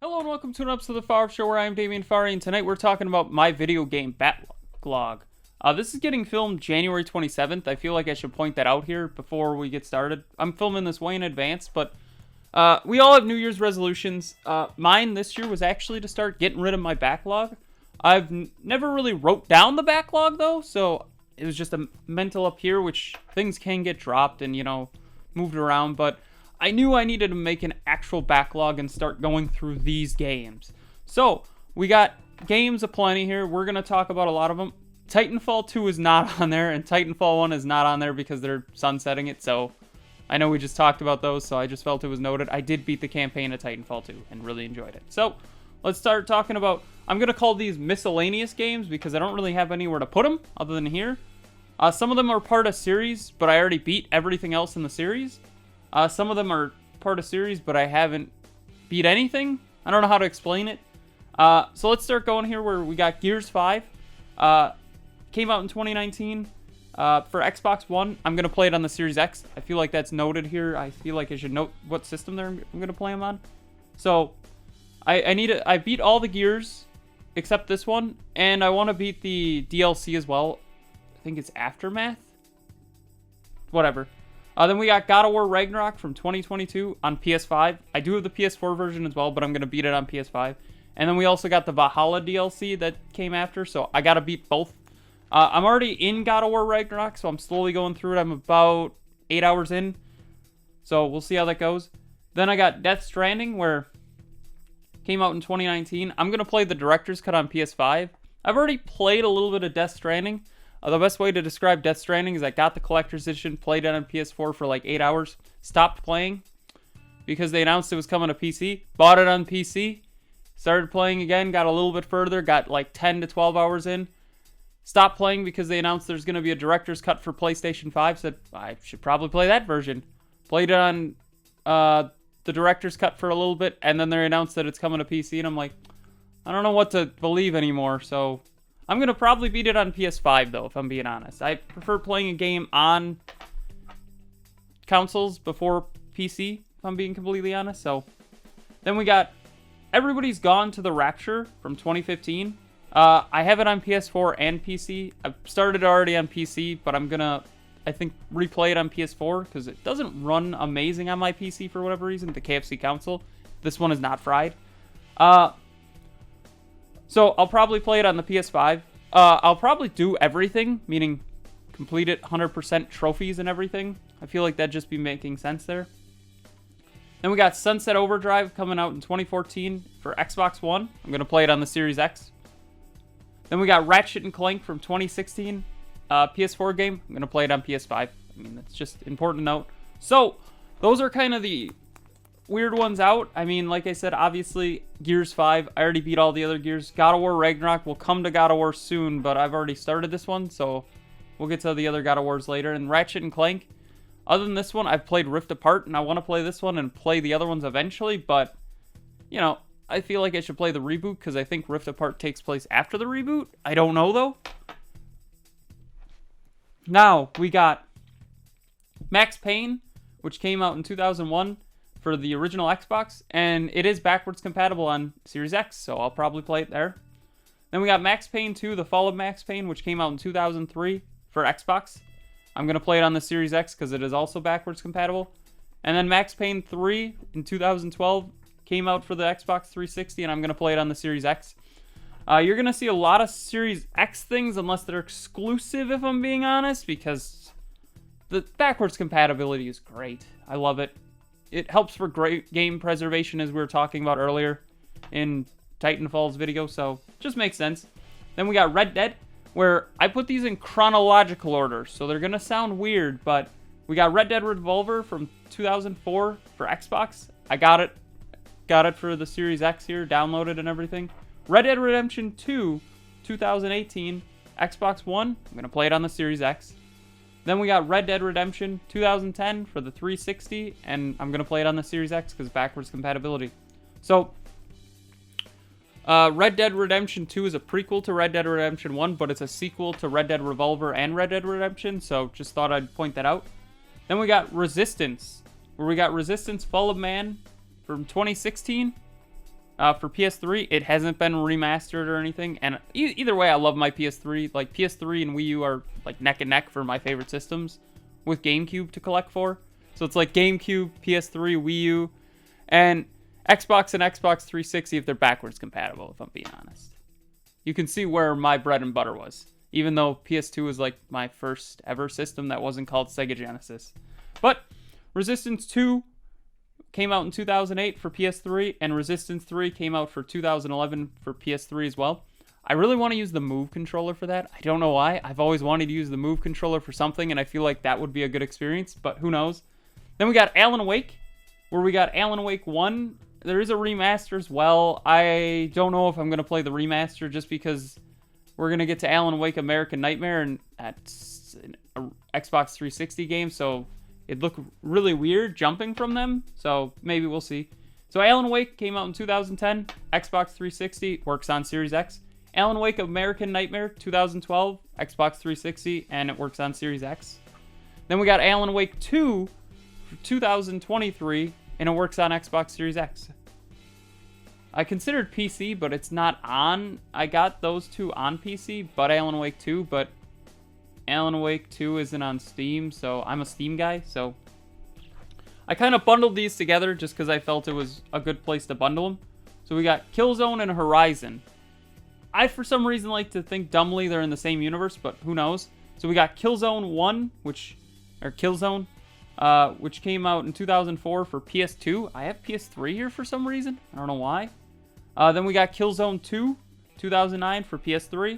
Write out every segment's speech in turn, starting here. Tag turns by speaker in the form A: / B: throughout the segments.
A: Hello and welcome to an episode of the Farr Show, where I am Farr, and tonight we're talking about my video game Backlog. This is getting filmed January 27th. I feel like I should point that out here before we get started. I'm filming this way in advance, but we all have New Year's resolutions. Mine this year was actually to start getting rid of my backlog. I've never really wrote down the backlog though, so it was just a mental up here, which things can get dropped and, you know, moved around, but I knew I needed to make an actual backlog and start going through these games. So, we got games aplenty here. We're going to talk about a lot of them. Titanfall 2 is not on there, and Titanfall 1 is not on there because they're sunsetting it, so I know we just talked about those, so I just felt it was noted. I did beat the campaign of Titanfall 2 and really enjoyed it. So, let's start talking about, I'm going to call these miscellaneous games because I don't really have anywhere to put them other than here. Some of them are part of series, but I already beat everything else in the series. Some of them are part of series, but I haven't beat anything. I don't know how to explain it. So let's start going here where we got Gears 5. Came out in 2019 for Xbox One. I'm going to play it on the Series X. I feel like that's noted here. I feel like I should note what system I'm going to play them on. So I beat all the Gears except this one, and I want to beat the DLC as well. I think it's Aftermath. Whatever. Then we got God of War Ragnarok from 2022 on PS5. I do have the PS4 version as well, but I'm going to beat it on PS5. And then we also got the Valhalla DLC that came after, so I got to beat both. I'm already in God of War Ragnarok, so I'm slowly going through it. I'm about 8 hours in, so we'll see how that goes. Then I got Death Stranding, where came out in 2019. I'm going to play the Director's Cut on PS5. I've already played a little bit of Death Stranding. The best way to describe Death Stranding is I got the collector's edition, played it on PS4 for like 8 hours, stopped playing because they announced it was coming to PC, bought it on PC, started playing again, got a little bit further, got like 10 to 12 hours in, stopped playing because they announced there's going to be a director's cut for PlayStation 5, said I should probably play that version. Played it on the director's cut for a little bit, and then they announced that it's coming to PC, and I'm like, I don't know what to believe anymore, so I'm going to probably beat it on PS5, though, if I'm being honest. I prefer playing a game on consoles before PC, if I'm being completely honest. So, then we got Everybody's Gone to the Rapture from 2015. I have it on PS4 and PC. I've started already on PC, but I'm going to, I think, replay it on PS4 because it doesn't run amazing on my PC for whatever reason, the KFC console. This one is not fried. So, I'll probably play it on the PS5. I'll probably do everything, meaning complete it 100% trophies and everything. I feel like that'd just be making sense there. Then we got Sunset Overdrive coming out in 2014 for Xbox One. I'm going to play it on the Series X. Then we got Ratchet & Clank from 2016, PS4 game. I'm going to play it on PS5. I mean, that's just important to note. So, those are kind of the weird ones out. I mean, like I said, obviously, Gears 5, I already beat all the other Gears. God of War Ragnarok will come to God of War soon, but I've already started this one, so we'll get to the other God of Wars later. And Ratchet & Clank, other than this one, I've played Rift Apart, and I want to play this one and play the other ones eventually, but, you know, I feel like I should play the reboot, because I think Rift Apart takes place after the reboot. I don't know, though. Now, we got Max Payne, which came out in 2001. For the original Xbox, and it is backwards compatible on Series X, so I'll probably play it there. Then we got Max Payne 2, The Fall of Max Payne, which came out in 2003 for Xbox. I'm going to play it on the Series X because it is also backwards compatible. And then Max Payne 3 in 2012 came out for the Xbox 360, and I'm going to play it on the Series X. You're going to see a lot of Series X things unless they're exclusive, if I'm being honest, because the backwards compatibility is great. I love it. It helps for great game preservation, as we were talking about earlier in Titanfall's video, so just makes sense. Then we got Red Dead, where I put these in chronological order, so they're going to sound weird, but we got Red Dead Revolver from 2004 for Xbox. I got it for the Series X here, downloaded and everything. Red Dead Redemption 2, 2018, Xbox One. I'm going to play it on the Series X. Then we got Red Dead Redemption 2010 for the 360, and I'm going to play it on the Series X because backwards compatibility. So, Red Dead Redemption 2 is a prequel to Red Dead Redemption 1, but it's a sequel to Red Dead Revolver and Red Dead Redemption, so just thought I'd point that out. Then we got Resistance, where we got Resistance Fall of Man from 2016. For PS3, it hasn't been remastered or anything. And either way, I love my PS3. Like, PS3 and Wii U are like neck and neck for my favorite systems with GameCube to collect for. So it's like GameCube, PS3, Wii U, and Xbox and Xbox 360 if they're backwards compatible, if I'm being honest. You can see where my bread and butter was. Even though PS2 was like my first ever system that wasn't called Sega Genesis. But Resistance 2 came out in 2008 for PS3, and Resistance 3 came out for 2011 for PS3 as well. I really want to use the Move controller for that. I don't know why. I've always wanted to use the Move controller for something, and I feel like that would be a good experience, but who knows. Then we got Alan Wake, where we got Alan Wake 1. There is a remaster as well. I don't know if I'm going to play the remaster just because we're going to get to Alan Wake American Nightmare, and that's an Xbox 360 game, so it'd look really weird jumping from them, so maybe we'll see. So Alan Wake came out in 2010, Xbox 360, works on Series X. Alan Wake American Nightmare 2012, Xbox 360, and it works on Series X. Then we got Alan Wake 2 for 2023, and it works on Xbox Series X. I considered PC, but it's not on. I got those two on PC, but Alan Wake 2, but Alan Wake 2 isn't on Steam, so I'm a Steam guy, so I kind of bundled these together just because I felt it was a good place to bundle them. So we got Killzone and Horizon. I, for some reason, like to think dumbly they're in the same universe, but who knows. So we got Killzone 1, which came out in 2004 for PS2. I have PS3 here for some reason. I don't know why. Then we got Killzone 2, 2009 for PS3.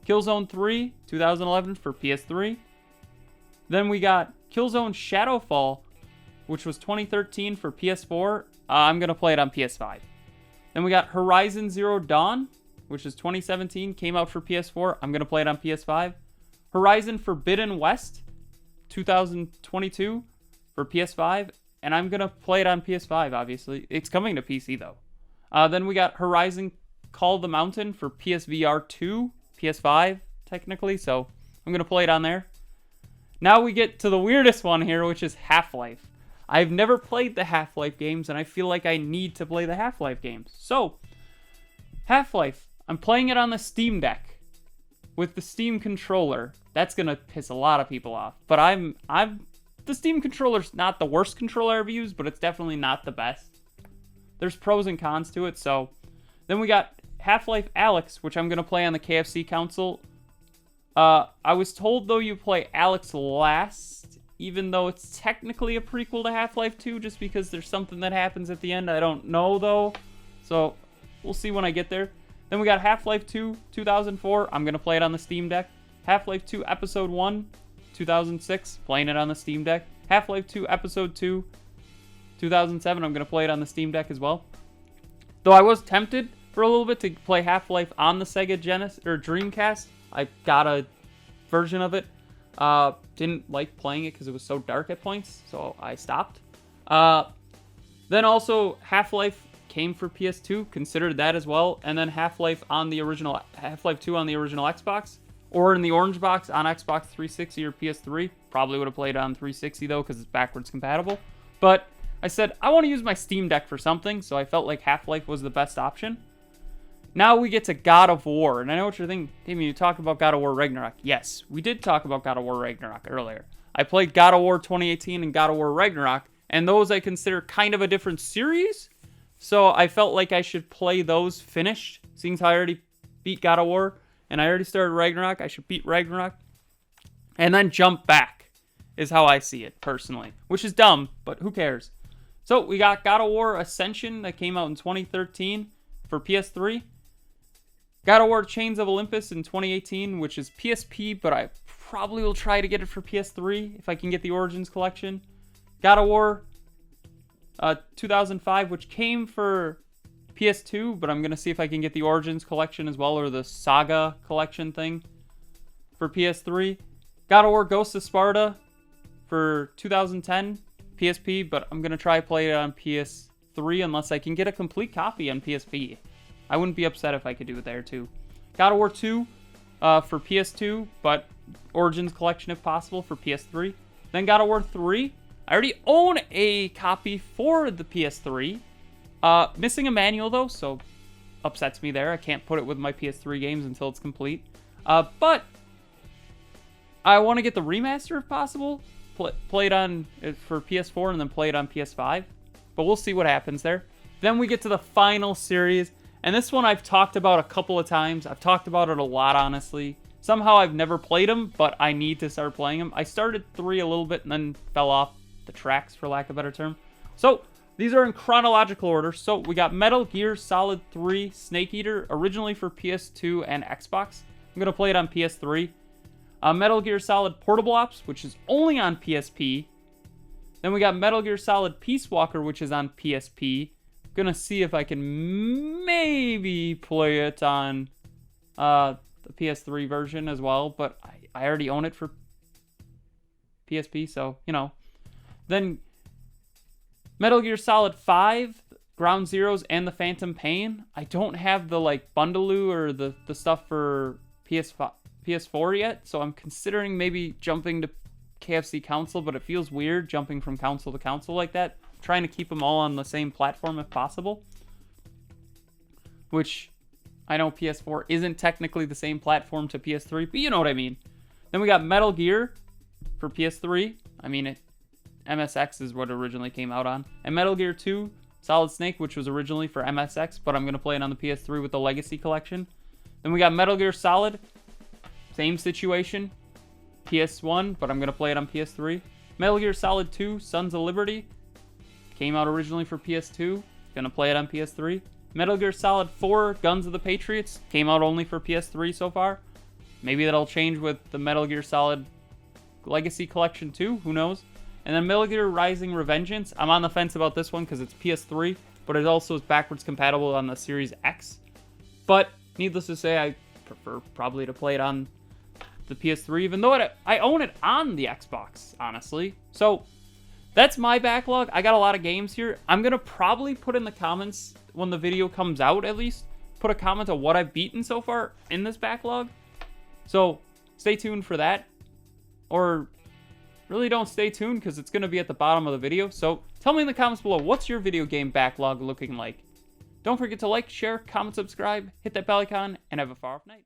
A: Killzone 3, 2011 for PS3. Then we got Killzone Shadowfall, which was 2013 for PS4. I'm going to play it on PS5. Then we got Horizon Zero Dawn, which is 2017, came out for PS4. I'm going to play it on PS5. Horizon Forbidden West, 2022 for PS5. And I'm going to play it on PS5, obviously. It's coming to PC, though. Then we got Horizon Call the Mountain for PSVR 2, PS5, technically. So I'm going to play it on there. Now we get to the weirdest one here, which is Half-Life. I've never played the Half-Life games, and I feel like I need to play the Half-Life games. So, Half-Life, I'm playing it on the Steam Deck with the Steam controller. That's going to piss a lot of people off. But the Steam controller's not the worst controller I've ever used, but it's definitely not the best. There's pros and cons to it, so. Then we got Half-Life Alyx, which I'm going to play on the KFC console. I was told, though, you play Alyx last, even though it's technically a prequel to Half-Life 2, just because there's something that happens at the end. I don't know, though. So, we'll see when I get there. Then we got Half-Life 2, 2004. I'm going to play it on the Steam Deck. Half-Life 2 Episode 1, 2006. Playing it on the Steam Deck. Half-Life 2 Episode 2, 2007. I'm going to play it on the Steam Deck as well. Though I was tempted for a little bit to play Half-Life on the Sega Genesis or Dreamcast. I got a version of it. Didn't like playing it because it was so dark at points, so I stopped. Then also Half-Life came for PS2, considered that as well, and then Half-Life 2 on the original Xbox, or in the orange box on Xbox 360 or PS3. Probably would have played it on 360 though, because it's backwards compatible. But I said I want to use my Steam Deck for something, so I felt like Half-Life was the best option. Now we get to God of War, and I know what you're thinking, Damien, you talked about God of War Ragnarok. Yes, we did talk about God of War Ragnarok earlier. I played God of War 2018 and God of War Ragnarok, and those I consider kind of a different series, so I felt like I should play those finished, seeing as I already beat God of War, and I already started Ragnarok, I should beat Ragnarok, and then jump back, is how I see it, personally, which is dumb, but who cares? So we got God of War Ascension that came out in 2013 for PS3. God of War Chains of Olympus in 2018, which is PSP, but I probably will try to get it for PS3 if I can get the Origins collection. God of War 2005, which came for PS2, but I'm going to see if I can get the Origins collection as well, or the Saga collection thing for PS3. God of War Ghosts of Sparta for 2010, PSP, but I'm going to try play it on PS3 unless I can get a complete copy on PSP. I wouldn't be upset if I could do it there too. God of War 2 for PS2, but Origins collection if possible for PS3. Then God of War 3. I already own a copy for the PS3. Missing a manual, though, so upsets me there. I can't put it with my PS3 games until it's complete. But I want to get the remaster if possible. Play it on for PS4 and then play it on PS5. But we'll see what happens there. Then we get to the final series. And this one I've talked about a couple of times. I've talked about it a lot, honestly. Somehow I've never played them, but I need to start playing them. I started 3 a little bit and then fell off the tracks, for lack of a better term. So, these are in chronological order. So, we got Metal Gear Solid 3 Snake Eater, originally for PS2 and Xbox. I'm going to play it on PS3. Metal Gear Solid Portable Ops, which is only on PSP. Then we got Metal Gear Solid Peace Walker, which is on PSP. Gonna see if I can maybe play it on the PS3 version as well, but I already own it for PSP, so, you know. Then Metal Gear Solid 5, Ground Zeroes, and the Phantom Pain. I don't have the, like, bundaloo or the stuff for PS4 yet, so I'm considering maybe jumping to KFC console, but it feels weird jumping from console to console like that. Trying to keep them all on the same platform if possible, which I know PS4 isn't technically the same platform to PS3, but you know what I mean. Then we got Metal Gear for PS3. I mean, MSX is what it originally came out on. And Metal Gear 2 Solid Snake, which was originally for MSX, but I'm going to play it on the PS3 with the Legacy Collection. Then we got Metal Gear Solid, same situation, PS1, but I'm going to play it on PS3. Metal Gear Solid 2 Sons of Liberty, came out originally for PS2. Gonna play it on PS3. Metal Gear Solid 4 Guns of the Patriots. Came out only for PS3 so far. Maybe that'll change with the Metal Gear Solid Legacy Collection 2. Who knows? And then Metal Gear Rising Revengeance. I'm on the fence about this one because it's PS3, but it also is backwards compatible on the Series X. But needless to say, I prefer probably to play it on the PS3, even though I own it on the Xbox, honestly. So that's my backlog. I got a lot of games here. I'm going to probably put in the comments when the video comes out, at least, put a comment on what I've beaten so far in this backlog. So stay tuned for that. Or really don't stay tuned because it's going to be at the bottom of the video. So tell me in the comments below, what's your video game backlog looking like? Don't forget to like, share, comment, subscribe, hit that bell icon, and have a far off night.